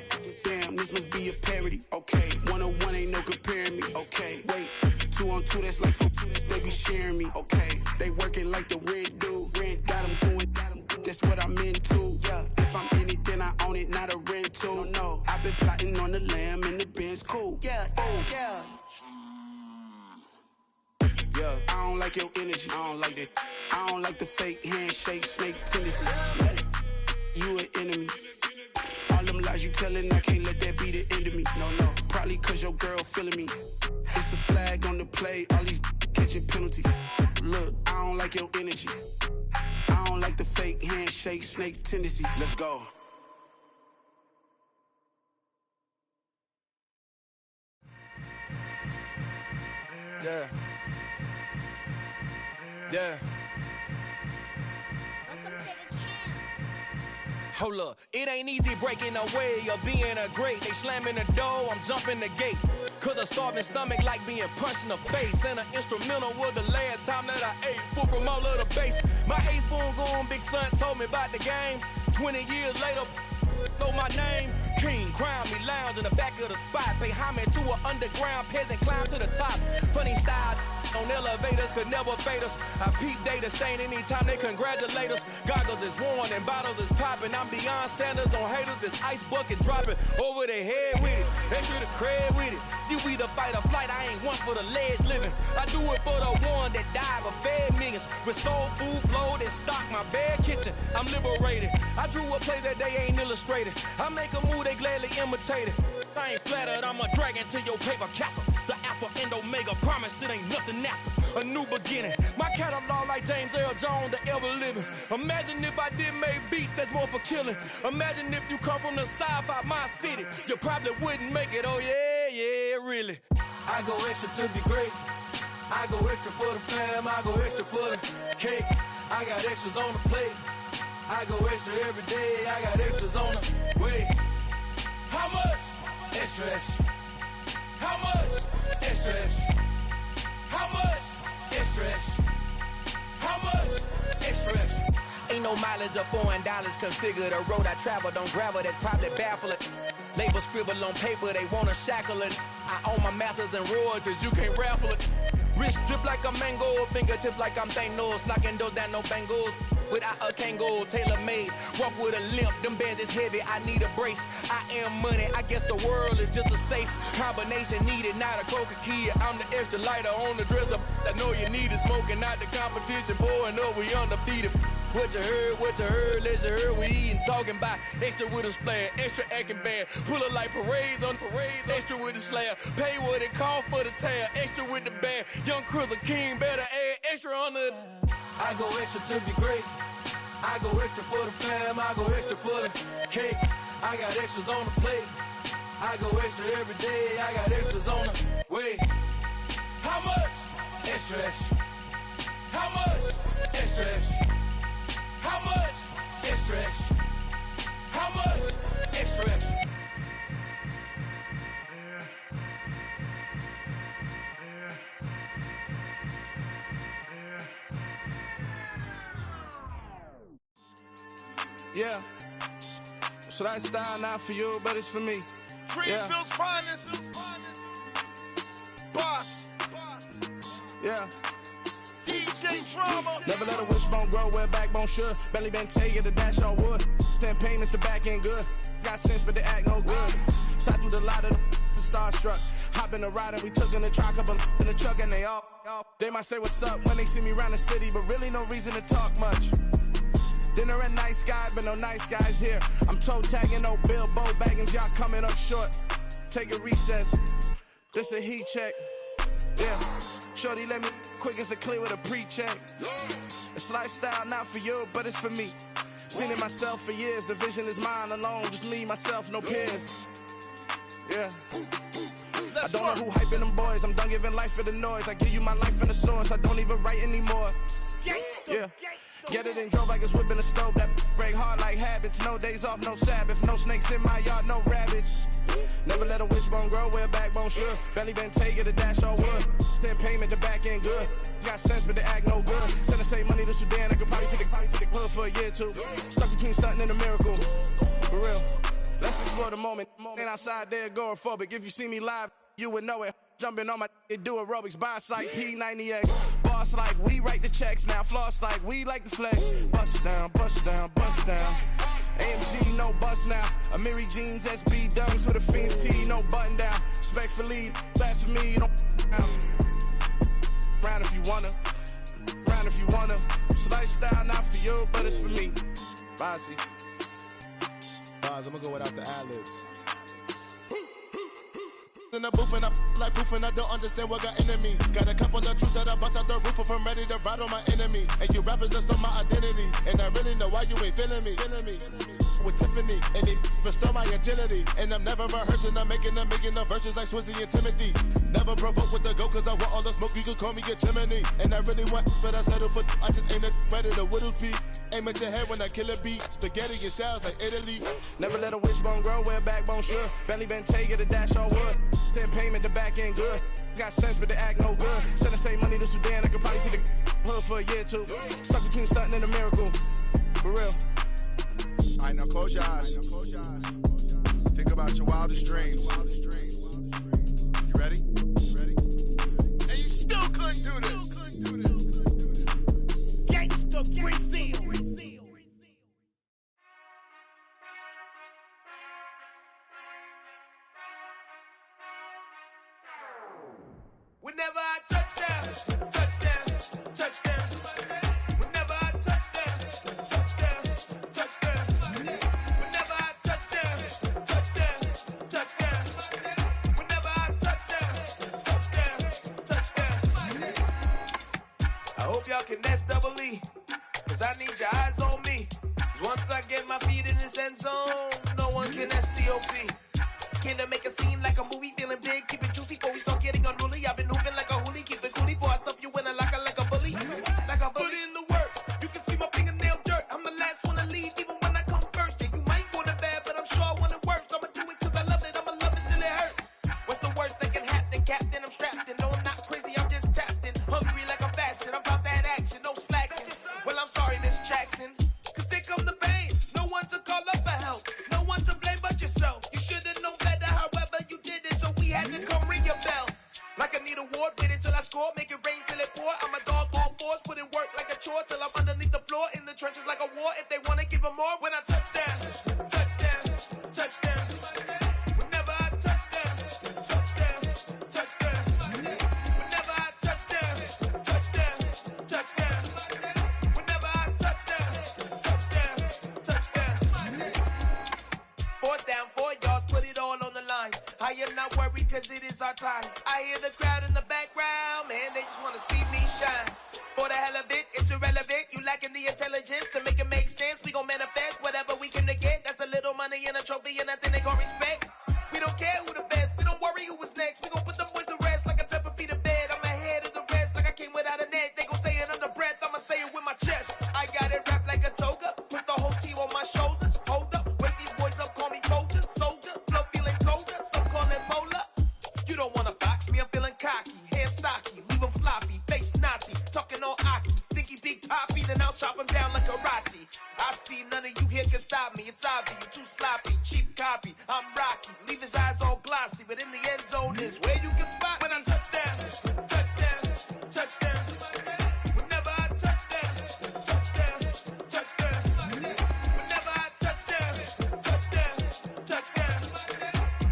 S6: damn, this must be a parody. Okay, 1-on-1 ain't no comparing me. Okay, wait, 2-on-2, that's like 4, they be sharing me. Okay, they working like the rent do. Rent got them doing, that's what I'm into. Yeah, if I'm in it, then I own it, not a rental. No, I've been plotting on the lamb and the Benz cool. Yeah, oh, yeah. Yeah, I don't like your energy, I don't like that. I don't like the fake handshake, snake tendency. You an enemy. All them lies you telling, I can't let that be the end of me. No, probably cause your girl feeling me. It's a flag on the play, all these catching penalties. Look, I don't like your energy. I don't like the fake handshake, snake tendency. Let's go.
S1: Yeah. Yeah. Hold up, it ain't easy breaking away or being a great. They slamming the door, I'm jumping the gate. Cause a starving stomach like being punched in the face. And an instrumental was the last time that I ate food from all of the base. My A-spoon going, big son told me about the game. 20 years later, know my name. king, crown me, lounge in the back of the spot. Pay homage to an underground peasant, climb to the top. Funny style on elevators could never fade us. I peep data stain anytime they congratulate us. Goggles is worn and bottles is popping. I'm beyond Sanders on haters, this ice bucket dropping over their head with it. Extra the cred with it. You either fight or flight, I ain't one for the ledge living. I do it for the one that died but fed millions. With soul food flowed and stock my bare kitchen. I'm liberated. I drew a play that they ain't illustrated. I make a move, they gladly imitate it. I ain't flattered, I'm a dragon to your paper castle. The Alpha and Omega, promise it ain't nothing after. A new beginning. My catalog like James Earl Jones, the ever living. Imagine if I did make beats that's more for killing. Imagine if you come from the sci-fi, my city. You probably wouldn't make it, oh yeah, really. I go extra to be great. I go extra for the fam, I go extra for the cake. I got extras on the plate. I go extra every day, I got extras on the way. How much? Extra, extra. How much? Extra, extra. How much? Extra, extra. How much? Extra, extra. Ain't no mileage of $4 configure the road I travel. Don't gravel that probably baffle it. Label scribble on paper, they wanna shackle it. I own my masters and royalties, you can't raffle it. Wrist drip like a mango, fingertips like I'm Thanos, knocking those down no bangles. Without a Kango, tailor-made, walk with a limp, them bands is heavy, I need a brace. I am money, I guess the world is just a safe combination needed, not a coca-key. I'm the extra lighter on the dresser, I know you need it, smoking out the competition, pouring up, we undefeated. What you heard, let's you heard, we eatin', talking about extra with a splash, extra acting bad, pull it like parades on parades, extra with the slab, pay what it cost for the tab, extra with the bag, young Cruiser King, better add extra on the... I go extra to be great. I go extra for the fam, I go extra for the cake. I got extras on the plate. I go extra every day, I got extras on the way. How much? Extra, extra. How much? Extra, extra. How much? Extra, extra. How much? Extra, extra.
S6: Yeah, so that style not for you, but it's for me.
S7: Greenfield's finest. Boss.
S6: Yeah.
S7: DJ Drama.
S6: Never let a wishbone grow where a backbone should. Belly been taken to dash all wood. 10 payments, the back end good. Got sense, but they act no good. Shot through the lot of the starstruck. Hop in the ride and we took in the truck up in the truck and they all. They might say what's up when they see me around the city, but really no reason to talk much. Dinner at Nice Guy, but no nice guys here. I'm toe tagging, no Bilbo bagging, y'all coming up short. Take a recess. This a heat check. Yeah. Shorty let me quick as a clear with a pre-check. It's lifestyle not for you, but it's for me. Seen it myself for years. The vision is mine alone. Just me, myself, no peers. Yeah. I don't know who hyping them boys. I'm done giving life for the noise. I give you my life in the source. I don't even write anymore. Yeah. Get it and drove like it's whipping a stove. That break hard like habits. No days off, no Sabbath. No snakes in my yard, no rabbits. Never let a wishbone grow where a backbone should. Belly been taken to dash all wood. 10 payment, the back end good. Got sense, but they act no good. Send the same money to Sudan. I could probably take the hood for a year or two. Stuck between stunting and a miracle. For real. Let's explore the moment. Ain't outside there agoraphobic. If you see me live, you would know it. Jumping on my do aerobics, boss like P90X. Boss like we write the checks now. Floss like we like the flex. Bust down, bust down, bust down. AMG, no bust now. Amiri jeans, SB dunks with a Fiends T, no button down. Respectfully, that's for me, you don't round if you wanna. Round if you wanna. So lifestyle not for you, but it's for me. Bossy.
S7: I'm gonna go without the ad-libs. In the booth and I like proof and I don't understand what got into me. Got a couple of truths that I bust out the roof if I'm ready to ride on my enemy. And you rappers just stole my identity, and I really know why you ain't feeling me. With Tiffany, and they restore my agility. And I'm never rehearsing, I'm making the verses like Swizzy and Timothy. Never provoke with the go, cause I want all the smoke, you can call me a chimney. And I really want, but I settle for, I just ain't ready to whittles beat. Aim at your head when I kill a beat. Spaghetti and shells like Italy.
S6: Never let a wishbone grow where a backbone should. Belly been taken to dash all wood. 10 payment, the back end good. Got sense, but they act no good. Send the same money to Sudan, I could probably take the hood for a year or two. Stuck between stunting and a miracle. For real.
S7: Alright, now close your eyes. Think out your wildest dreams. You ready? And you still couldn't do this.
S1: Gangsta Brazil. Whenever I touchdown. Whenever I touchdown. Whenever I touchdown. Whenever I touchdown. I hope y'all can nest double E, cause I need your eyes on me. Cause once I get my feet in this end zone, no one can STOP. Can I make a scene like a movie, feeling big, keep it juicy before we start getting unruly. I've been hooping like a hoolie, keep it coolie before I stuff you in a locker like a bully. Like a bully in the work, you can see my fingernail dirt. I'm the last one to leave, even when I come first. Yeah, you might want it bad, but I'm sure I want it worse. I'ma do it cause I love it, I'ma love it till it hurts. What's the worst that can happen, Captain? I'm strapped in, no I'm not crazy, I'm just tapped in. Hungry like I'm fasting, I'm about that action, no slacking. Well, I'm sorry, Miss Jackson, cause here come the pain. No one to call up for help, no one to blame but yourself. You should've known better, however you did it, so we had to come ring your bell. Like I need a ward, wait until I score, make it rain till it pour. I'm a dog on fours, put in work like a chore till I'm underneath the floor, in the trenches like a war. If they wanna give them more, when I touchdown. Whenever I touchdown. Whenever I touchdown. Whenever I touchdown. 4th down, 4 yards, put it all on the line. I am not worried cause it is our time. I hear the crowd in the background, man, they just wanna see me shine. For the hell of it, it's irrelevant. You lacking the intelligence to make it make sense. We gon' manifest whatever we can to get. That's a little money and a trophy and nothing they gon' respect. We don't care who the best, we don't worry who was next. We gon' put them boys to rest like a Tempur-Pedic to bed. I'm ahead of the rest like I came without a net. They gon' say it under breath, I'ma say it with my chest. I got it wrapped like a toga, put the whole team on my shoulders. Hold up, wake these boys up, call me Folger, soldier. Flow feeling colder, some call it polar. You don't wanna box me, I'm feeling cocky. Hair stocky, leave him floppy, face naughty. Talking all Aki, think he big poppy, then I'll chop him down like karate. I see none of you here can stop me. It's obvious, you too sloppy, cheap copy. I'm Rocky, leave his eyes all glossy, but in the end zone is where you can spot when I touchdown. Whenever I touchdown. Whenever I touchdown.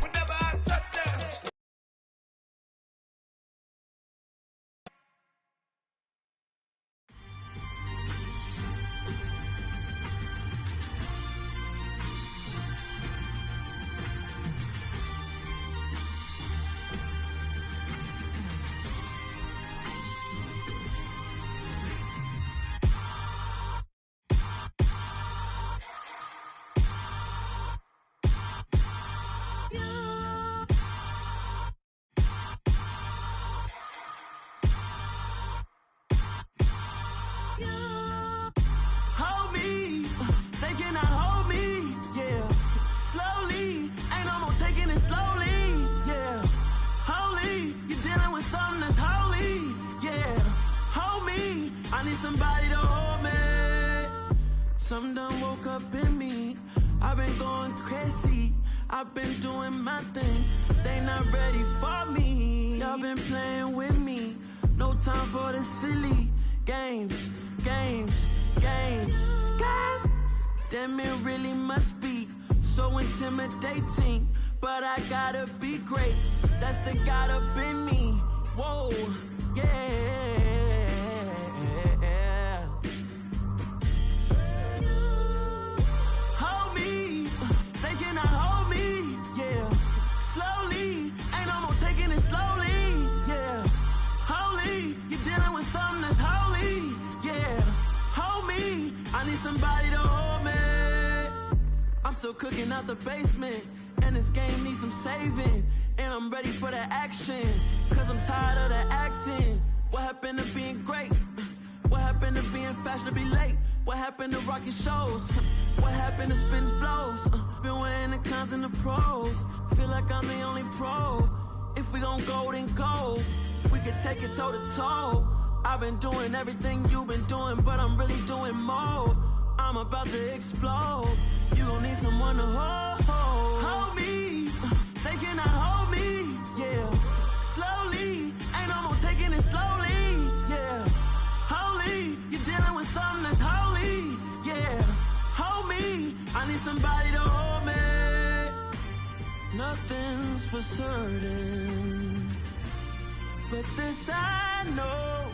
S1: Whenever I touchdown.
S8: Hold me, they cannot hold me, yeah. Slowly, ain't no more taking it slowly, yeah. Holy, you're dealing with something that's holy, yeah. Hold me, I need somebody to hold me. Something done woke up in me, I've been going crazy. I've been doing my thing, they not ready for me. Y'all been playing with me, no time for the silly games. Damn, it really must be so intimidating, but I gotta be great. That's the God up in me. Whoa, yeah. Hold me, they cannot hold me, yeah. Slowly, ain't no more taking it slowly, yeah. Holy, you're dealing with something that's holy, yeah. Hold me, I need somebody to hold me. I'm still cooking out the basement, and this game needs some saving. And I'm ready for the action, cause I'm tired of the acting. What happened to being great? What happened to being fashionably late? What happened to rocking shows? What happened to spitting flows? Been wearing the cons and the pros. Feel like I'm the only pro. If we gon' go, then go. We can take it toe to toe. I've been doing everything you've been doing, but I'm really doing more. I'm about to explode. You gon' need someone to hold me. Nothing's for certain, but this I know,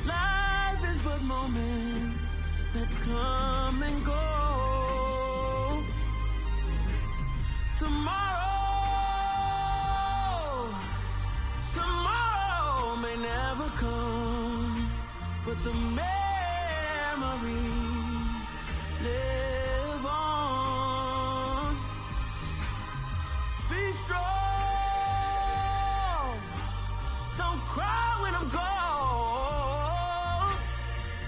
S8: life is but moments that come and go. Tomorrow may never come, but the memories live on. Be strong, don't cry when I'm gone,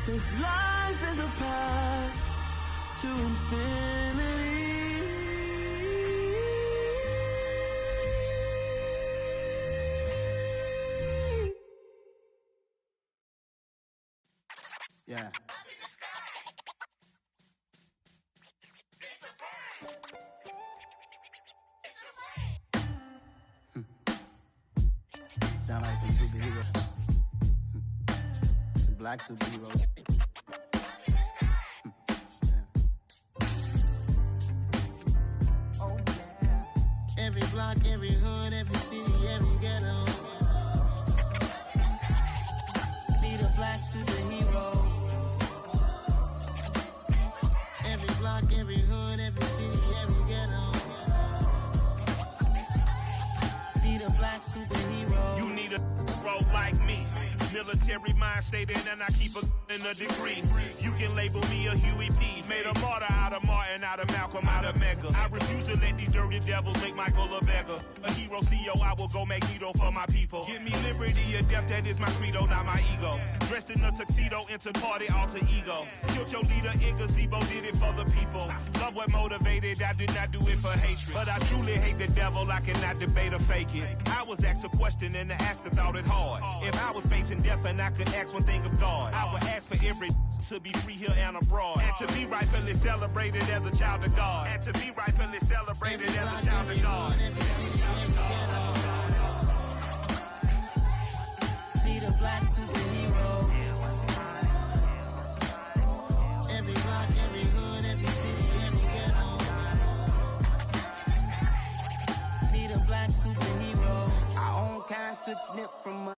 S8: 'cause life is a path to infinity.
S6: Yeah. Sound like some superhero. Some black superheroes. Oh yeah. Every block, every hood, every city, every ghetto. Need a black superhero. Every block, every hood, every city, every ghetto. Need a black superhero.
S9: You need a role like me. Military mind stated, and I keep in a degree. You can label me a Huey P. Made a martyr out of Martin, out of Malcolm, out of Mega. I refuse to let these dirty devils make Michael a beggar. A hero CEO, I will go Magneto for my people. Give me liberty or death, that is my credo, not my ego. Dressed in a tuxedo, into party, alter ego. Killed your leader in gazebo, did it for the people. Love what motivated, I did not do it for hatred. But I truly hate the devil, I cannot debate or fake it. I was asked a question and the asker thought it hard. If I was facing death and I could ask one thing of God, I would ask for every to be free here and abroad. And to be rightfully celebrated as a child of God. And to be rightfully celebrated as a child of God.
S6: Need a black superhero. Every block, every hood, every city, every ghetto. Need a black superhero. I own kind, took nip from my